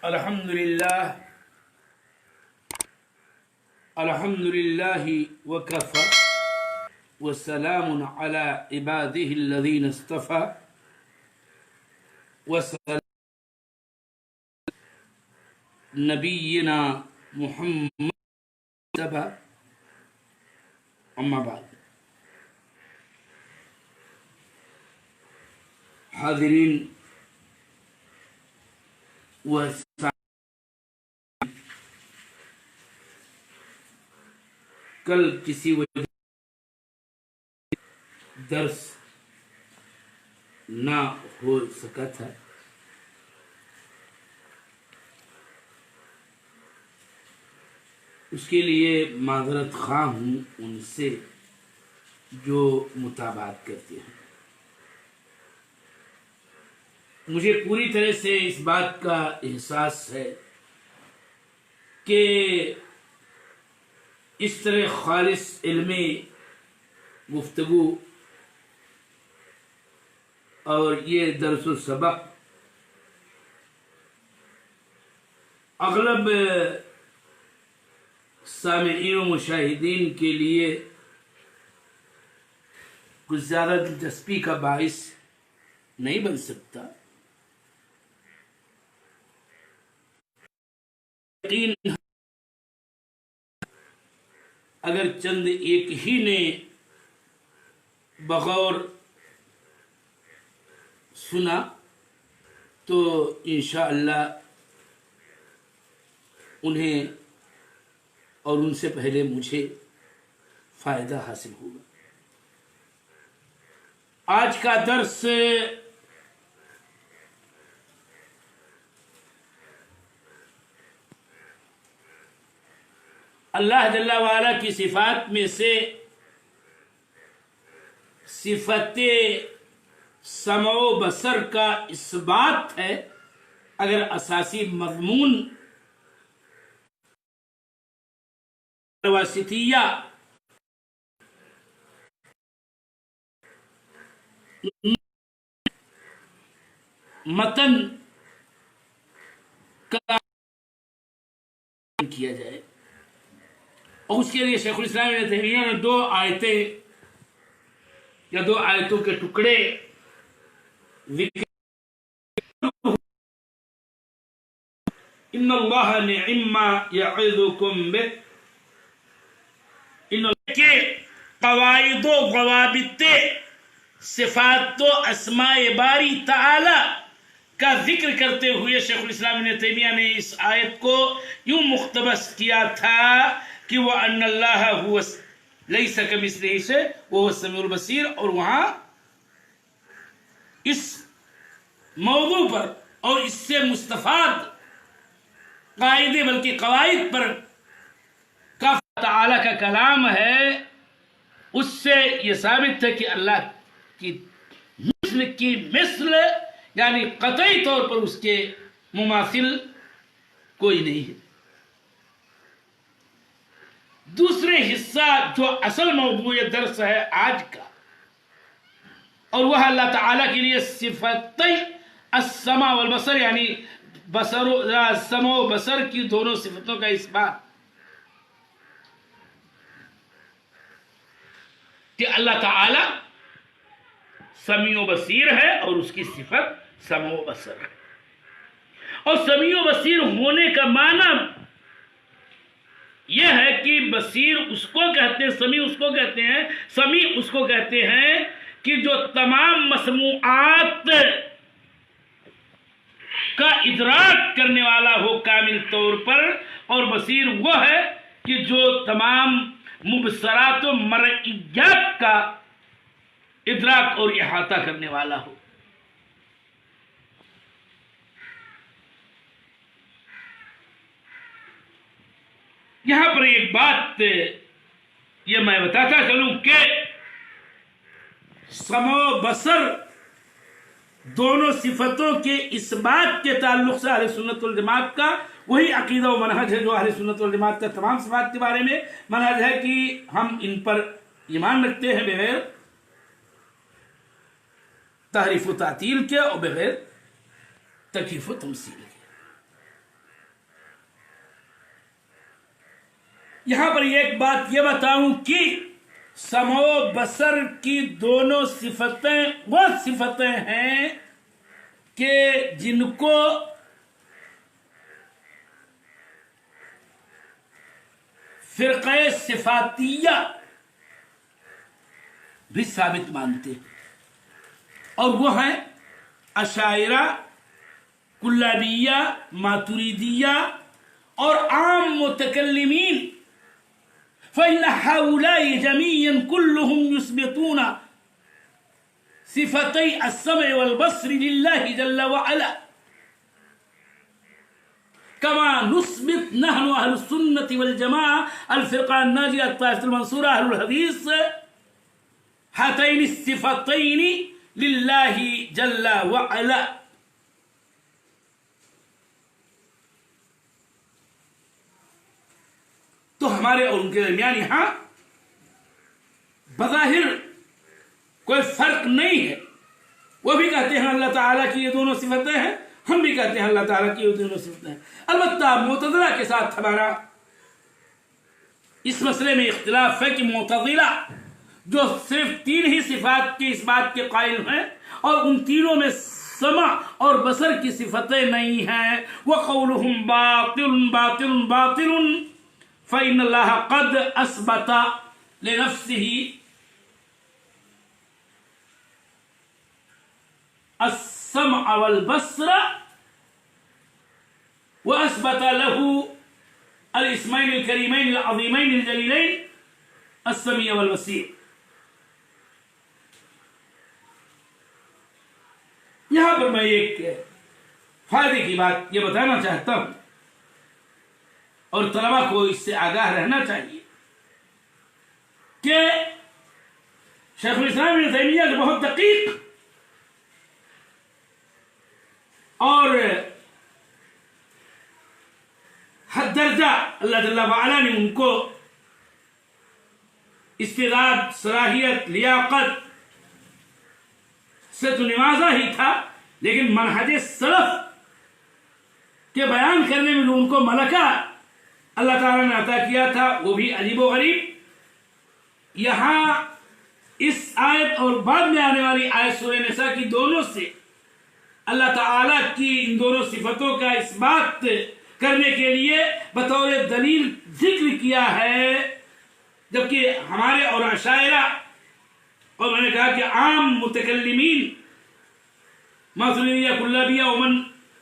الحمد لله وكفى وسلام على عباده الذين اصطفى وسلام نبينا محمد اما بعد. حاضرین و کل کسی وجہ درس نہ ہو سکا تھا. اس کے لیے معذرت خواہ ہوں ان سے جو متابعت کرتے ہیں. مجھے پوری طرح سے اس بات کا احساس ہے کہ اس طرح خالص علمی گفتگو اور یہ درس و سبق اغلب سامعین و مشاہدین کے لیے کچھ زیادہ دلچسپی کا باعث نہیں بن سکتا. یقین اگر چند ایک ہی نے بغور سنا تو انشاءاللہ انہیں اور ان سے پہلے مجھے فائدہ حاصل ہوگا. آج کا درس اللہ جل وعلا کی صفات میں سے صفت سمع و بصر کا اثبات ہے. اگر اساسی مضمون واسطیہ متن کا کیا جائے اور اس کے لیے شیخ الاسلام ابن تیمیہ نے دو آیتیں یا دو آیتوں کے ٹکڑے ان اللہ نعم ما یعظکم بہ، ان کے قواعد و ضوابط صفات و اسماء باری تعالی کا ذکر کرتے ہوئے شیخ الاسلام ابن تیمیہ نے اس آیت کو یوں مقتبس کیا تھا کہ وہ ان اللہ هو لیس کمثلہ شیء وهو السمیع البصیر، اور وہاں اس موضوع پر اور اس سے مستفاد قاعدے بلکہ قواعد پر کا تعالی کا کلام ہے. اس سے یہ ثابت ہے کہ اللہ کی مثل یعنی قطعی طور پر اس کے مماثل کوئی نہیں ہے. دوسرے حصہ جو اصل موضوع درس ہے آج کا، اور وہ اللہ تعالیٰ کے لیے صفتی السمع والبصر یعنی سمع و بصر کی دونوں صفتوں کا اثبات، کہ اللہ تعالی سمیع و بصیر ہے اور اس کی صفت سمع و بصر ہے. اور سمیع و بصیر ہونے کا معنی یہ ہے کہ بصیر اس کو کہتے ہیں، سمیع اس کو کہتے ہیں. سمیع اس کو کہتے ہیں کہ جو تمام مسموعات کا ادراک کرنے والا ہو کامل طور پر، اور بصیر وہ ہے کہ جو تمام مبصرات و مرئیات کا ادراک اور احاطہ کرنے والا ہو. یہاں پر ایک بات یہ میں بتاتا چلوں کہ سمع و بصر دونوں صفتوں کے اثبات کے تعلق سے اہل سنت والجماعت کا وہی عقیدہ و منہج ہے جو اہل سنت والجماعت کا تمام صفات کے بارے میں منہج ہے، کہ ہم ان پر ایمان رکھتے ہیں بغیر تحریف و تعطیل کے اور بغیر تکییف و تمثیل کے. یہاں پر ایک بات یہ بتاؤں کہ سمع و بصر کی دونوں صفتیں وہ صفتیں ہیں کہ جن کو فرقہ صفاتیہ بھی ثابت مانتے ہیں، اور وہ ہیں اشاعرہ، کلابیہ، ماتریدیہ اور عام متکلمین۔ فإن هؤلاء جميعا كلهم يثبتون صفتي السمع والبصر لله جل وعلا، كما نثبت نحن أهل السنة والجماعة الفرقة الناجية الطائفة المنصورة أهل الحديث هاتين الصفتين لله جل وعلا۔ تو ہمارے اور ان کے درمیان یہاں بظاہر کوئی فرق نہیں ہے، وہ بھی کہتے ہیں اللہ تعالیٰ کی یہ دونوں صفتیں ہیں، ہم بھی کہتے ہیں اللہ تعالیٰ کی یہ دونوں صفتیں ہیں۔ البتہ معتزلہ کے ساتھ ہمارا اس مسئلے میں اختلاف ہے کہ معتزلہ جو صرف 3 ہی صفات کی اس بات کے قائل ہیں اور ان تینوں میں سمع اور بصر کی صفتیں نہیں ہیں، وَقَوْلُهُمْ بَاطِلٌ بَاطِلٌ بَاطِلٌ فَإِنَّ اللَّهَ قَدْ أَثْبَتَ لِنَفْسِهِ السَّمْعَ وَالْبَصْرَ وَأَثْبَتَ لَهُ الْإِسْمَيْنِ الْكَرِيمَيْنِ الْعَظِيمَيْنِ الْجَلِيلَيْنِ السَّمِيعَ وَالْبَصِيرَ۔ یہاں پر میں ایک فائدے کی بات یہ بتانا چاہتا ہوں، اور طلبہ کو اس سے آگاہ رہنا چاہیے کہ شیخ الاسلام ابن تیمیہ جو بہت دقیق اور حد درجہ اللہ جل وعلا نے ان کو استعداد، صلاحیت، لیاقت سے تو نوازا ہی تھا، لیکن منہج سلف کے بیان کرنے میں جو ان کو ملکہ اللہ تعالیٰ نے عطا کیا تھا وہ بھی عجیب و غریب۔ یہاں اس آیت اور بعد میں آنے والی آیت سورہ نساء کی دونوں سے اللہ تعالیٰ کی ان دونوں صفتوں کا اس بات کرنے کے لیے بطور دلیل ذکر کیا ہے، جبکہ ہمارے اور اشاعرہ اور میں نے کہا کہ عام متکلمین ماتریدیہ، کلابیہ ومن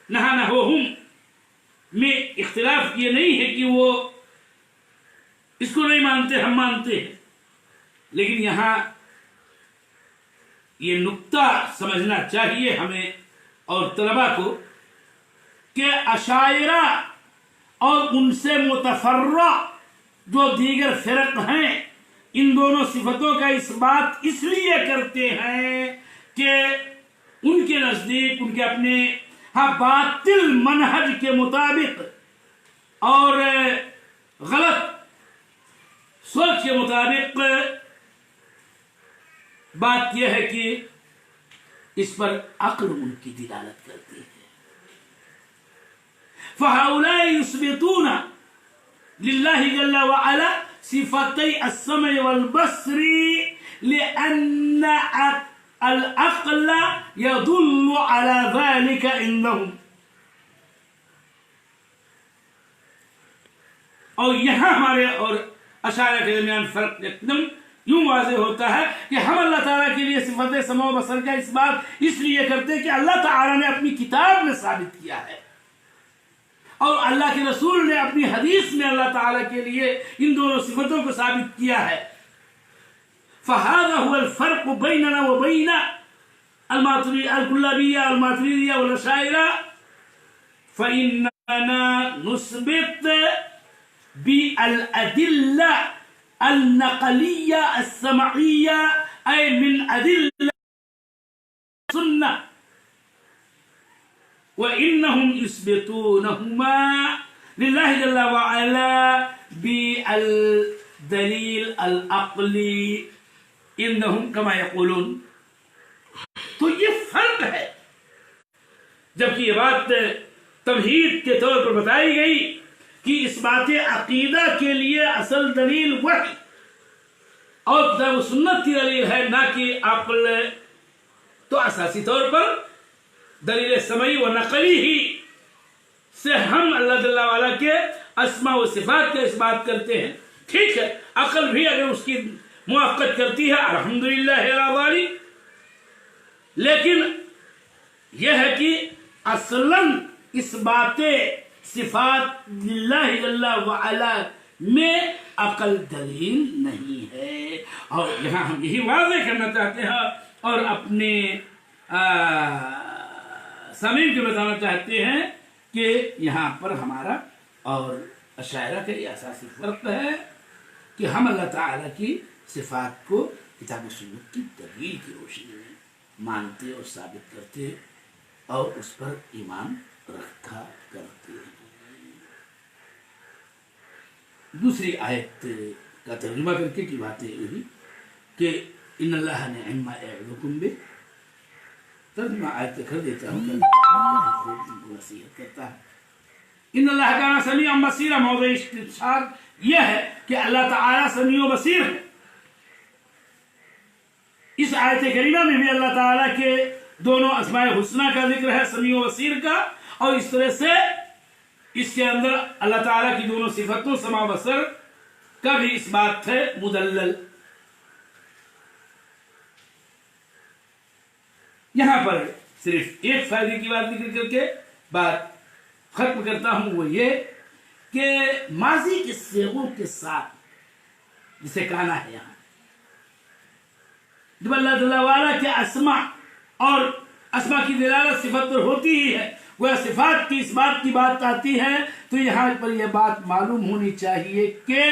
نہا نحوہم میں اختلاف یہ نہیں ہے کہ وہ اس کو نہیں مانتے، ہم مانتے ہیں، لیکن یہاں یہ نقطہ سمجھنا چاہیے ہمیں اور طلبہ کو کہ اشاعرہ اور ان سے متفرع جو دیگر فرق ہیں ان دونوں صفتوں کا اس بات اس لیے کرتے ہیں کہ ان کے نزدیک ان کے اپنے باطل منہج کے مطابق اور غلط سوچ کے مطابق بات یہ ہے کہ اس پر عقل ان کی دلالت کرتی ہے۔ فَهَؤُلَاءِ يُثْبِتُونَ لِلَّهِ جَلَّ وَعَلَى صِفَتَيْ السَّمْعِ وَالْبَصْرِ لِأَنَّ العقل يدل على ذلك عندهم۔ اور یہاں ہمارے اور اشاعرہ کے درمیان فرق ایک دم یوں واضح ہوتا ہے کہ ہم اللہ تعالیٰ کے لیے صفت سمع و بصر کا اس بات اس لیے کرتے کہ اللہ تعالیٰ نے اپنی کتاب میں ثابت کیا ہے اور اللہ کے رسول نے اپنی حدیث میں اللہ تعالیٰ کے لیے ان دونوں صفتوں کو ثابت کیا ہے۔ فهذا هو الفرق بيننا وبين الكلابية الماتريدية والأشاعرة، فإننا نثبت بالأدلة النقلية السمعية أي من أدلة السنة، وإنهم يثبتونهما لله جل وعلا بالدليل العقلي انہم کما یقولون۔ تو یہ فرق ہے، جبکہ یہ بات توحید کے طور پر بتائی گئی کہ اس بات عقیدہ کے لیے اصل دلیل وحی اور کتاب و سنت کی دلیل ہے، نہ کہ عقل، تو اساسی طور پر دلیل سمعی و نقلی ہی سے ہم اللہ جل وعلا کے اسماء و صفات کا اس بات کرتے ہیں۔ ٹھیک ہے، عقل بھی اگر اس کی موافقت کرتی ہے الحمدللہ راضی، لیکن یہ ہے کہ اصلاً اس بات صفات للہ جل وعلا میں عقل دلیل نہیں ہے۔ اور یہاں ہم یہی واضح کرنا چاہتے ہیں اور اپنے سامعین کو بتانا چاہتے ہیں کہ یہاں پر ہمارا اور اشاعرہ کا یہ اساسی فرق ہے کہ ہم اللہ تعالیٰ کی صفات کو کتاب و سنت کی دلیل کی روشنی میں مانتے اور ثابت کرتے اور اس پر ایمان رکھا کرتے ہیں۔ دوسری آیت کا ترجمہ کر کے کی بات یہ ہوئی کہ ان اللہ نعم ما یعظکم بہ، ترجمہ آیت کر دیتا ہوں کہ اللہ خوب نصیحت کرتا ہے۔ ان اللہ کان سمیعا بصیرا، موضع استشار یہ ہے کہ اللہ تعالیٰ سمیع و بصیر ہے۔ اس آیت کریمہ میں بھی اللہ تعالیٰ کے دونوں اسماء حسنہ کا ذکر ہے، سمیع و بصیر کا، اور اس طرح سے اس کے اندر اللہ تعالیٰ کی دونوں صفتوں سمع و بصر کا بھی اس بات ہے مدلل۔ یہاں پر صرف ایک فائدے کی بات ذکر کر کے بات ختم کرتا ہوں، وہ یہ کہ ماضی کے صیغوں کے ساتھ جسے کانا ہے یہاں، جب اللہ جل وعلا کے اسماء اور اسماء کی دلالت صفت پر ہوتی ہی ہے، وہ صفات کی اس بات کی بات آتی ہے، تو یہاں پر یہ بات معلوم ہونی چاہیے کہ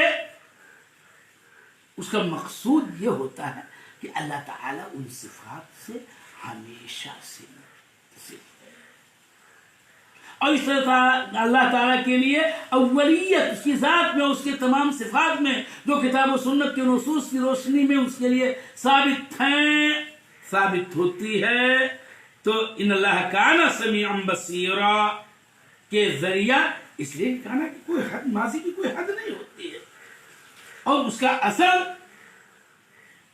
اس کا مقصود یہ ہوتا ہے کہ اللہ تعالیٰ ان صفات سے ہمیشہ سے متصف ہے، اور اس طرح اللہ تعالیٰ کے لیے اولیت اس کی ذات میں، اس کے تمام صفات میں جو کتاب و سنت کے نصوص کی روشنی میں اس کے لیے ثابت ہیں، ثابت ہوتی ہے۔ تو ان اللہ کان سمیعا بصیرا کے ذریعہ، اس لیے کانا کی کوئی حد، ماضی کی کوئی حد نہیں ہوتی ہے، اور اس کا اصل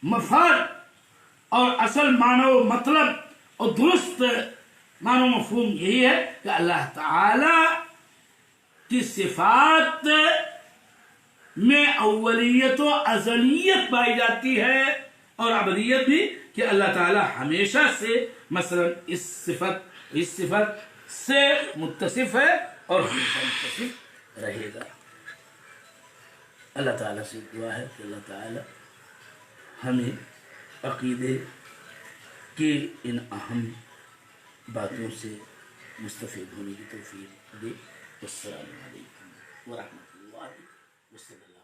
مفاد اور اصل معنی و مطلب اور درست معنی و مفہوم یہی ہے کہ اللہ تعالی کی صفات میں اولیت و ازلیت پائی جاتی ہے، اور ابدیت بھی، کہ اللہ تعالی ہمیشہ سے مثلا اس صفت سے متصف ہے اور ہمیشہ متصف رہے گا۔ اللہ تعالیٰ سے دعا ہے کہ اللہ تعالیٰ ہمیں عقیدے کی ان اہم باتوں سے مستفید ہونے کی توفیق دے۔ السلام علیکم ورحمۃ اللہ وبرکاتہ۔